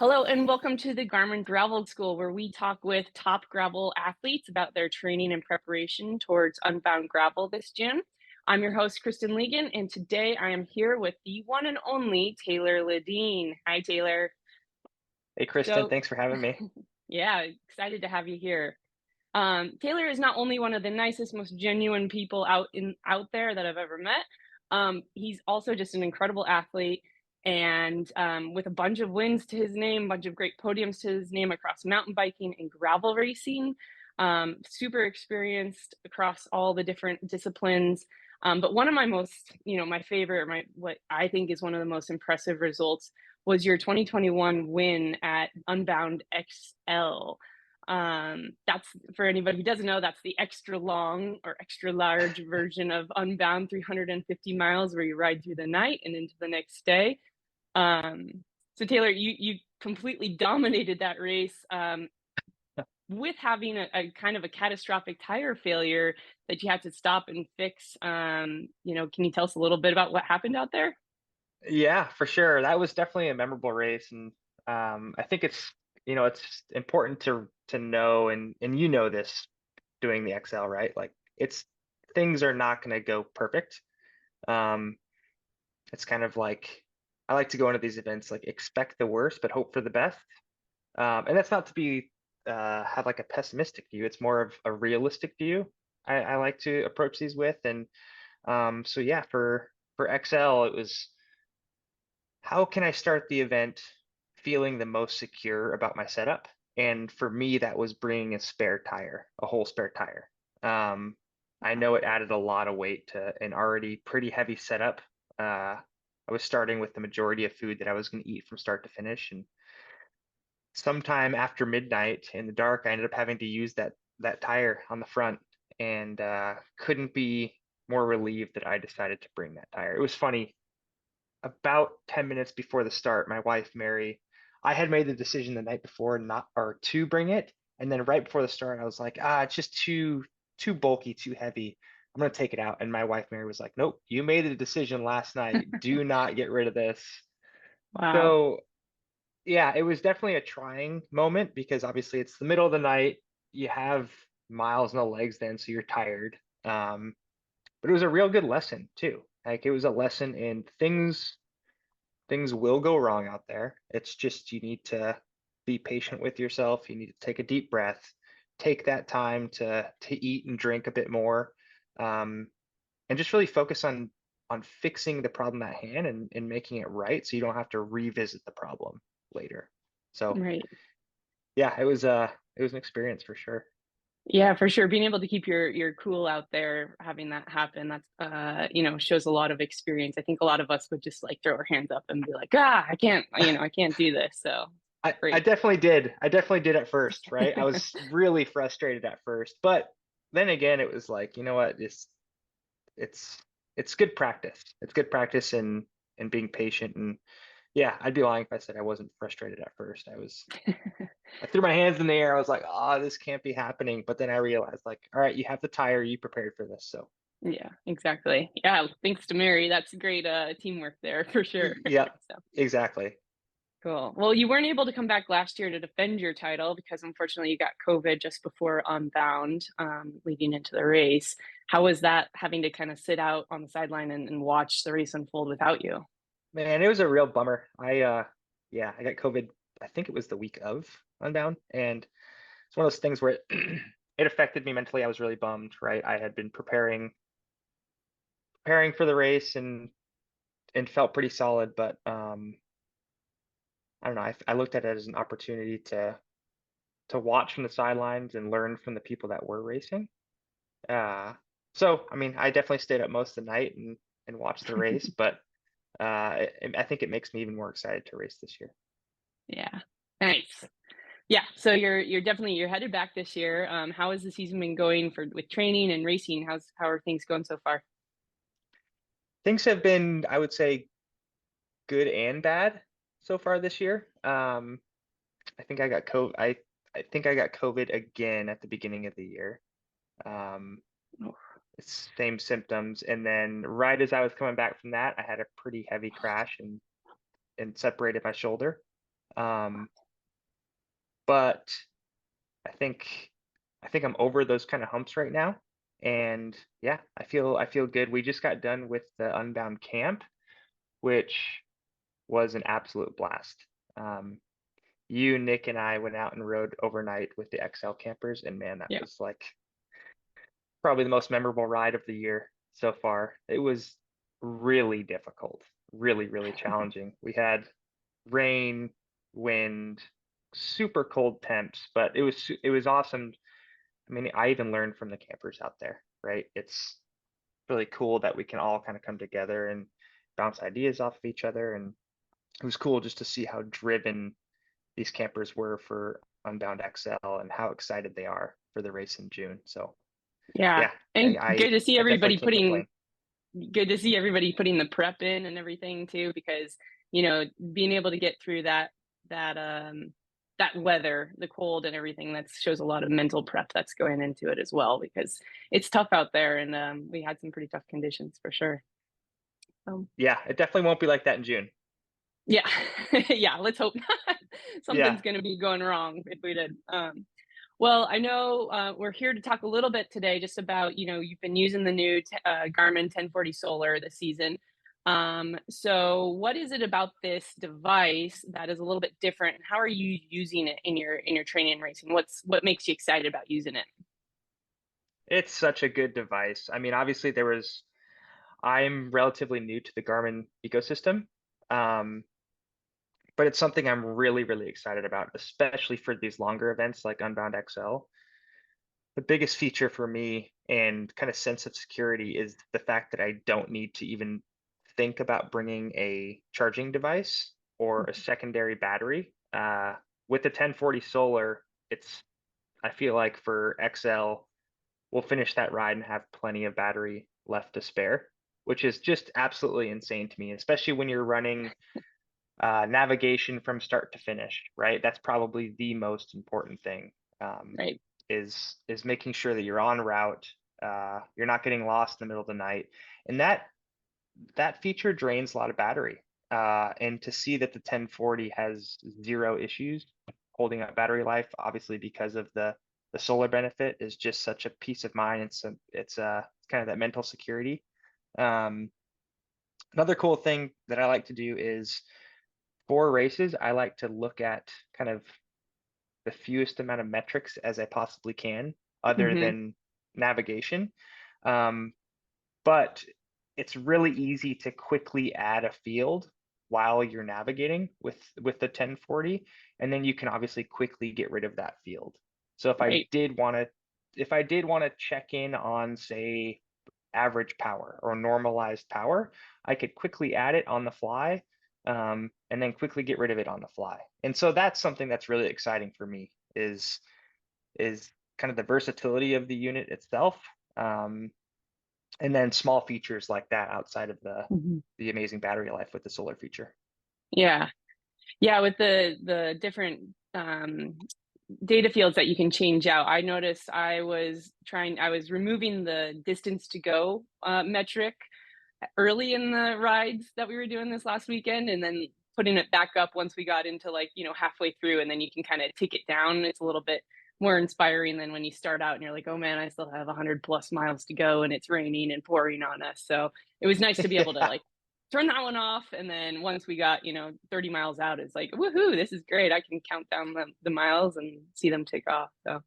Hello and welcome to the Garmin Gravel School, where we talk with top gravel athletes about their training and preparation towards Unbound Gravel this June. I'm your host, Kristen Legan, and today I am here with the one and only Taylor Lideen. Hi, Taylor. Hey, Kristen, So, thanks for having me. yeah, excited to have you here. Taylor is not only one of the nicest, most genuine people out there that I've ever met. He's also just an incredible athlete, and with a bunch of wins to his name, a bunch of great podiums to his name across mountain biking and gravel racing. Super experienced across all the different disciplines. But one of my most, my favorite, what I think is one of the most impressive results was your 2021 win at Unbound XL. That's, for anybody who doesn't know, that's the extra long or extra large version of Unbound 350 miles, where you ride through the night and into the next day. So Taylor, you completely dominated that race, with having a kind of a catastrophic tire failure that you had to stop and fix. Can you tell us a little bit about what happened out there? Yeah, for sure. That was definitely a memorable race, and I think it's important to know, and you know this doing the XL, right? Like it's things are not going to go perfect. Um, it's kind of like I like to go into these events like expect the worst but hope for the best. And that's not to be have like a pessimistic view. It's more of a realistic view. I like to approach these with, and so yeah, for XL, it was how can I start the event feeling the most secure about my setup? And for me, that was bringing a spare tire, a whole spare tire. Um, I know it added a lot of weight to an already pretty heavy setup. I was starting with the majority of food that I was going to eat from start to finish, and sometime after midnight in the dark, I ended up having to use that tire on the front, and couldn't be more relieved that I decided to bring that tire. It was funny about 10 minutes before the start, my wife, Mary, I had made the decision the night before not or to bring it. And then right before the start, I was like, it's just too bulky, too heavy. I'm gonna take it out. And my wife, Mary, was like, nope, you made a decision last night. Do not get rid of this. Wow. So yeah, it was definitely a trying moment because obviously it's the middle of the night. You have miles in the legs then, so you're tired. But it was a real good lesson too. Like it was a lesson in things will go wrong out there. It's just you need to be patient with yourself. You need to take a deep breath, take that time to eat and drink a bit more, um, and just really focus on fixing the problem at hand and making it right, so you don't have to revisit the problem later. So Right. yeah, it was an experience for sure. Yeah, for sure. Being able to keep your cool out there, having that happen, that's shows a lot of experience. I think a lot of us would just like throw our hands up and be like, I can't do this. So I great. definitely did. I definitely did at first, right? I was really frustrated at first, but then again, it was like, you know what? It's it's good practice. It's good practice and being patient. And yeah, I'd be lying if I said I wasn't frustrated at first. I threw my hands in the air. I was like, oh, this can't be happening. But then I realized, like, all right, you have the tire, you prepared for this. So Yeah, exactly. Yeah, thanks to Mary. That's great teamwork there for sure. yep, So exactly. cool. Well, you weren't able to come back last year to defend your title because unfortunately you got COVID just before Unbound, leading into the race. How was that, having to kind of sit out on the sideline and watch the race unfold without you? Man, it was a real bummer. Yeah, I got COVID, I think it was the week of Unbound. And it's one of those things where it affected me mentally. I was really bummed, right? I had been preparing for the race and felt pretty solid, but I don't know. I looked at it as an opportunity to watch from the sidelines and learn from the people that were racing. Uh, so I mean, I definitely stayed up most of the night and watched the race, but I think it makes me even more excited to race this year. Yeah. Nice. Yeah, so you're headed back this year. How has the season been going for with training and racing? How are things going so far? Things have been, I would say, good and bad so far this year. I think I got COVID. I think I got COVID again at the beginning of the year. Um, Oh, Same symptoms, and then right as I was coming back from that, I had a pretty heavy crash and separated my shoulder. Um, but I think I think I'm over those kind of humps right now. And yeah, I feel good. We just got done with the Unbound camp, which was an absolute blast. Um, you, Nick, and I went out and rode overnight with the XL campers, and man, that Yeah. was like probably the most memorable ride of the year so far. It was really difficult, really, really challenging. We had rain, wind, super cold temps, but it was awesome. I mean, I even learned from the campers out there, right? It's really cool that we can all kind of come together and bounce ideas off of each other. And it was cool just to see how driven these campers were for Unbound XL and how excited they are for the race in June. So Yeah. yeah, I And I, I definitely can't complain. good to see everybody putting the prep in and everything too, because being able to get through that that weather, the cold and everything, that shows a lot of mental prep that's going into it as well, because it's tough out there, and we had some pretty tough conditions for sure. So Yeah, it definitely won't be like that in June. yeah, yeah, let's hope not. Yeah, Something's going to be going wrong if we did. Well, I know we're here to talk a little bit today just about, you've been using the new Garmin 1040 Solar this season. So what is it about this device that is a little bit different? How are you using it in your training and racing? What makes you excited about using it? it's such a good device. I mean, obviously I'm relatively new to the Garmin ecosystem. Um, but it's something I'm really, really excited about, especially for these longer events like Unbound XL. The biggest feature for me and kind of sense of security is the fact that I don't need to even think about bringing a charging device or a secondary battery. With the 1040 solar, I feel like for XL, we'll finish that ride and have plenty of battery left to spare, which is just absolutely insane to me, especially when you're running navigation from start to finish, right? That's probably the most important thing. Um, Right, is making sure that you're on route, you're not getting lost in the middle of the night, and that feature drains a lot of battery. And to see that the 1040 has zero issues holding up battery life, obviously because of the solar benefit, is just such a peace of mind. It's kind of that mental security. Um, Another cool thing that I like to do is for races, I like to look at kind of the fewest amount of metrics as I possibly can, other hmm than navigation. Um, but it's really easy to quickly add a field while you're navigating with the 1040, and then you can obviously quickly get rid of that field. So right, if I did want to check in on, say, average power or normalized power, I could quickly add it on the fly, and then quickly get rid of it on the fly. And so that's something that's really exciting for me is kind of the versatility of the unit itself, um, and then small features like that outside of hmm the amazing battery life with the solar feature. yeah, yeah. With the different data fields that you can change out. I noticed I was removing the distance to go metric early in the rides that we were doing this last weekend, and then putting it back up once we got into, like, halfway through, and then you can kind of tick it down. It's a little bit more inspiring than when you start out and you're like, oh man, I still have 100 plus miles to go and it's raining and pouring on us. So it was nice to be able to, Yeah, like, turn that one off, and then once we got 30 miles out, it's like, woohoo, this is great. I can count down the miles and see them take off. So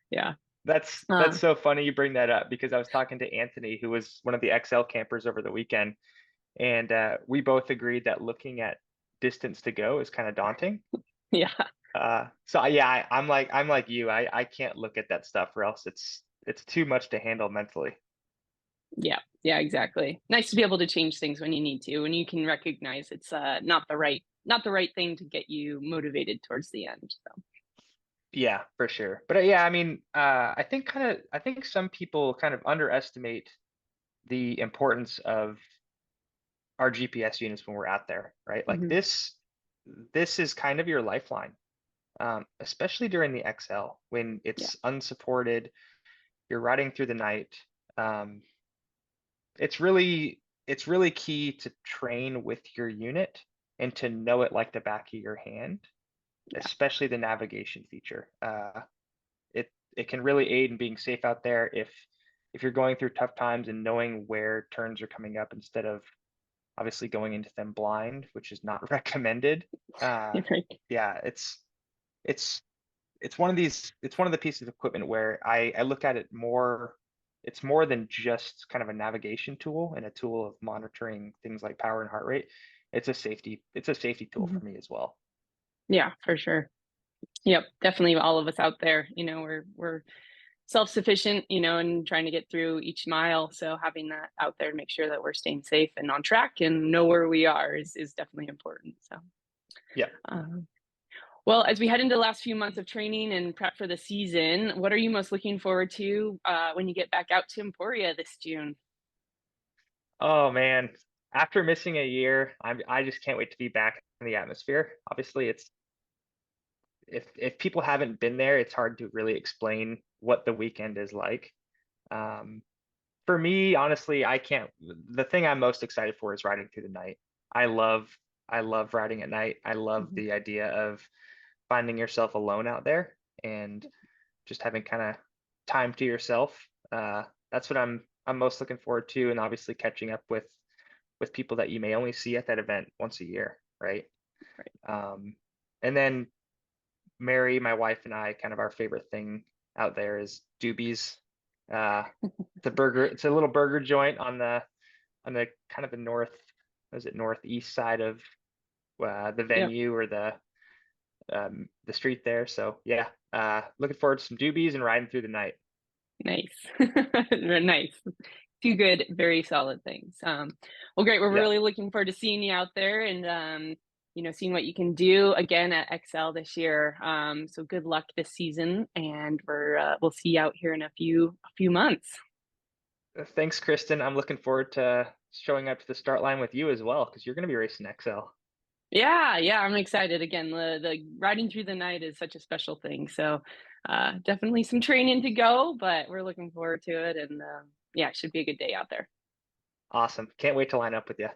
yeah. that's uh, so funny you bring that up because I was talking to Anthony, who was one of the XL campers over the weekend, and we both agreed that looking at distance to go is kind of daunting. yeah. So yeah, I'm like you. I can't look at that stuff or else it's too much to handle mentally. Yeah, yeah, exactly. Nice to be able to change things when you need to, when you can recognize it's not the right thing to get you motivated towards the end. So. Yeah, for sure. But yeah, I mean, I think some people kind of underestimate the importance of our GPS units when we're out there, right? Like Mhm. this is kind of your lifeline, especially during the XL when Yeah, it's unsupported, you're riding through the night. Um, it's really key to train with your unit and to know it like the back of your hand. Yeah. especially the navigation feature. It can really aid in being safe out there if you're going through tough times and knowing where turns are coming up instead of obviously going into them blind, which is not recommended. Uh, Right. yeah, it's it's one of the pieces of equipment where I look at it more. It's more than just kind of a navigation tool and a tool of monitoring things like power and heart rate. It's a safety tool Mhm. for me as well. Yeah, for sure. Yep, definitely all of us out there, we're self-sufficient, and trying to get through each mile. So having that out there to make sure that we're staying safe and on track and know where we are is definitely important. So, Yeah. um, well, as we head into the last few months of training and prep for the season, what are you most looking forward to when you get back out to Emporia this June? Oh man, after missing a year, I just can't wait to be back in the atmosphere. Obviously, it's if people haven't been there, it's hard to really explain what the weekend is like. Um, for me, honestly, I can't. The thing I'm most excited for is riding through the night. I love I love riding at night. I love Mhm. the idea of finding yourself alone out there and just having kind of time to yourself. That's what I'm most looking forward to, and obviously catching up with people that you may only see at that event once a year, right? Right. Um, and then Mary, my wife, and I, kind of our favorite thing out there is Doobie's. Uh, it's a little burger joint on the kind of the north, is it northeast side of the Yep. venue or the street there. So yeah, looking forward to some Doobies and riding through the night. Nice. Nice. Two good, very solid things. Well, great. We're Yeah. really looking forward to seeing you out there and seeing what you can do again at XL this year. So good luck this season, and we'll see you out here in a few months. Thanks, Kristen. I'm looking forward to showing up to the start line with you as well because you're going to be racing XL. Yeah, yeah, I'm excited. Again, the riding through the night is such a special thing. So definitely some training to go, but we're looking forward to it, and yeah, it should be a good day out there. Awesome. Can't wait to line up with you.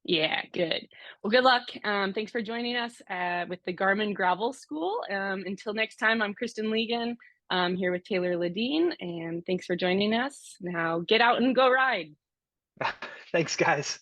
Yeah, good. Well, good luck. Thanks for joining us with the Garmin Gravel School. Until next time, I'm Kristen Legan. I'm here with Taylor Lideen, and thanks for joining us. Now get out and go ride. Thanks, guys.